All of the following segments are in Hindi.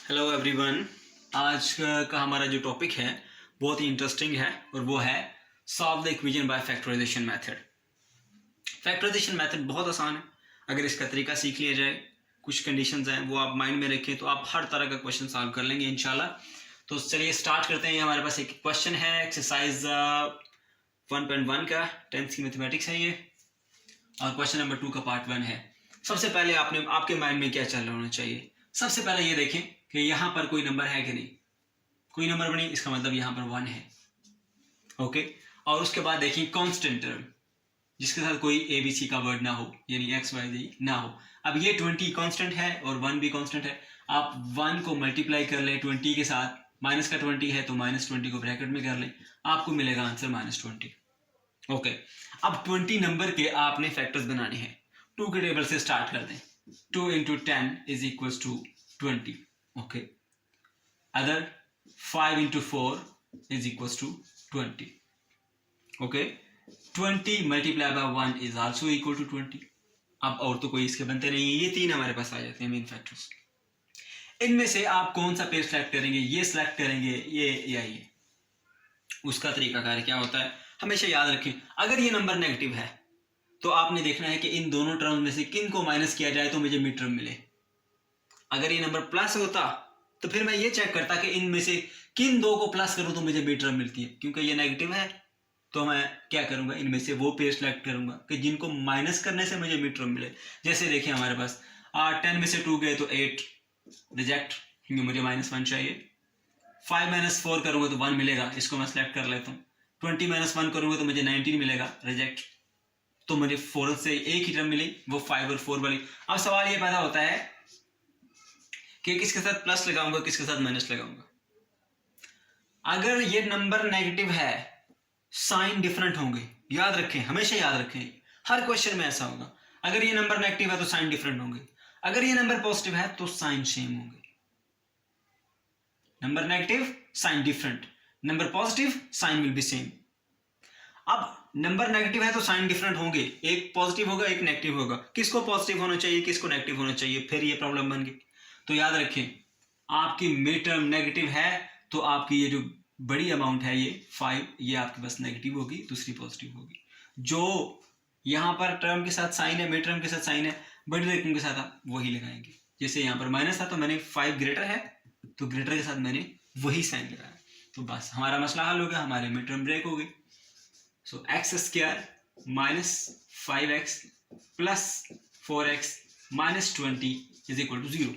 Hello everyone. आज का हमारा जो टॉपिक है बहुत ही इंटरेस्टिंग है और वो है solve the equation by factorisation method. Factorisation method बहुत आसान है। अगर इसका तरीका सीख लिया जाए, कुछ कंडीशंस हैं वो आप माइंड में रखें तो आप हर तरह का क्वेश्चन सॉल्व कर लेंगे इंशाल्लाह। तो चलिए स्टार्ट करते हैं। हमारे पास एक क्वेश्चन है एक्सरसाइज 1.1 का 10th की मैथमेटिक्स है ये, और क्वेश्चन नंबर 2 का पार्ट 1 है। सबसे पहले आपके माइंड में क्या चल रहा होना चाहिए? सबसे पहले ये देखें कि यहाँ पर कोई नंबर है कि नहीं। कोई नंबर नहीं, इसका मतलब यहाँ पर 1 है। ओके, और उसके बाद देखिए कांस्टेंट टर्म जिसके साथ कोई ABC का वर्ड ना हो, यानी XYZ ना हो। अब ये 20 कांस्टेंट है और 1 भी कांस्टेंट है। आप 1 को मल्टीप्लाई कर लें 20 के साथ, माइनस का 20 है तो -20 को ब्रैकेट में कर लें, आपको मिलेगा आंसर -20। ओके, अब 20 नंबर के आपने फैक्टर्स बनाने हैं। 2 के टेबल से स्टार्ट कर दें। 2 × 10 = 20। Okay, other 5 × 4 = 20। Okay, 20 multiply by 1 is also equal to 20। अब और तो कोई इसके बनते नहीं है, ये 3 हमारे पास आ जाते हैं मेन फैक्टर्स। इनमें से आप कौन सा पेज सेलेक्ट करेंगे? ये सिलेक्ट करेंगे ये या ये? उसका तरीकाकार क्या होता है हमेशा याद रखें। अगर ये नंबर नेगेटिव है तो आपने देखना है कि इन दोनों टर्म में से किन को माइनस किया जाए तो मुझे मिड टर्म मिले। अगर ये नंबर प्लस होता तो फिर मैं ये चेक करता कि इनमें से किन दो को प्लस करूं तो मुझे मिड टर्म मिलती है। क्योंकि ये नेगेटिव है तो मैं क्या करूंगा, इनमें से वो पेज सेलेक्ट करूंगा कि जिनको माइनस करने से मुझे मिड टर्म मिले। जैसे देखिए हमारे पास 10 में से 2 गए तो 8 रिजेक्ट, क्योंकि मुझे -1 चाहिए। 5 - 4 करूंगा तो 1 मिलेगा, इसको मैं सेलेक्ट कर लेता हूँ। 20 - 1 करूंगा तो मुझे 19 मिलेगा, रिजेक्ट। तो मुझे 4 से एक ही टर्म मिली, वो 5 और 4 वाली। अब सवाल ये पैदा होता है कि किसके साथ प्लस लगाऊंगा, किसके साथ माइनस लगाऊंगा। अगर ये नंबर नेगेटिव है साइन डिफरेंट होंगे, याद रखें, हमेशा याद रखें, हर क्वेश्चन में ऐसा होगा। अगर ये नंबर नेगेटिव है तो साइन डिफरेंट होंगे, अगर ये नंबर पॉजिटिव है तो साइन सेम होंगे। Number negative sign different, number positive sign will be same. अब नंबर नेगेटिव है तो साइन डिफरेंट होंगे, एक पॉजिटिव होगा एक नेगेटिव होगा। किसको पॉजिटिव होना चाहिए, किसको नेगेटिव होना चाहिए, फिर ये प्रॉब्लम बन गई। तो याद रखें, आपकी मिड टर्म नेगेटिव है तो आपकी ये जो बड़ी अमाउंट है ये 5, ये आपके पास नेगेटिव होगी, दूसरी पॉजिटिव होगी। जो यहाँ पर टर्म के साथ साइन है, मिड टर्म के साथ साइन है, बड़ी रकम के साथ आप वही लगाएंगे। जैसे यहाँ पर माइनस था तो मैंने 5 ग्रेटर है तो ग्रेटर के साथ मैंने वही साइन लगाया। तो बस हमारा मसला हल हो गया, हमारे मिड टर्म ब्रेक हो गई। सो x² - 5x + 4x - 20 = 0।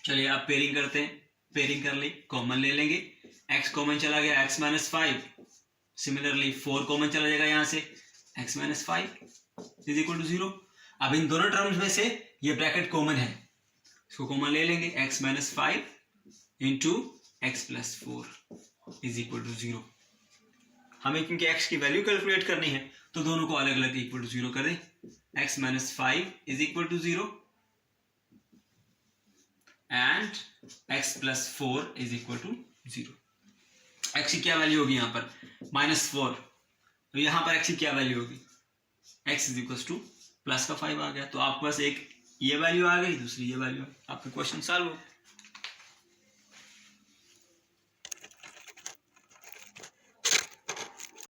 चलिए आप पेयरिंग करते हैं। पेयरिंग कर ली, कॉमन ले लेंगे। x कॉमन चला गया, x - 5। सिमिलरली 4 कॉमन चला जाएगा यहाँ से, x - 5 = 0। अब इन दोनों टर्म्स में से ये ब्रैकेट कॉमन है, इसको कॉमन ले लेंगे। x - 5 × x + 4 = 0। हमें क्योंकि x की वैल्यू कैलकुलेट करनी है तो दोनों को अलग अलग इक्वल टू 0 कर दें। x - 5 = 0 and x + 4 = 0। x की क्या वैल्यू होगी यहाँ पर? -4। तो यहाँ पर x की क्या वैल्यू होगी? x = +5 आ गया। तो आपके पास एक ये वैल्यू आ गई, दूसरी ये वैल्यू, आपका क्वेश्चन सॉल्व हो।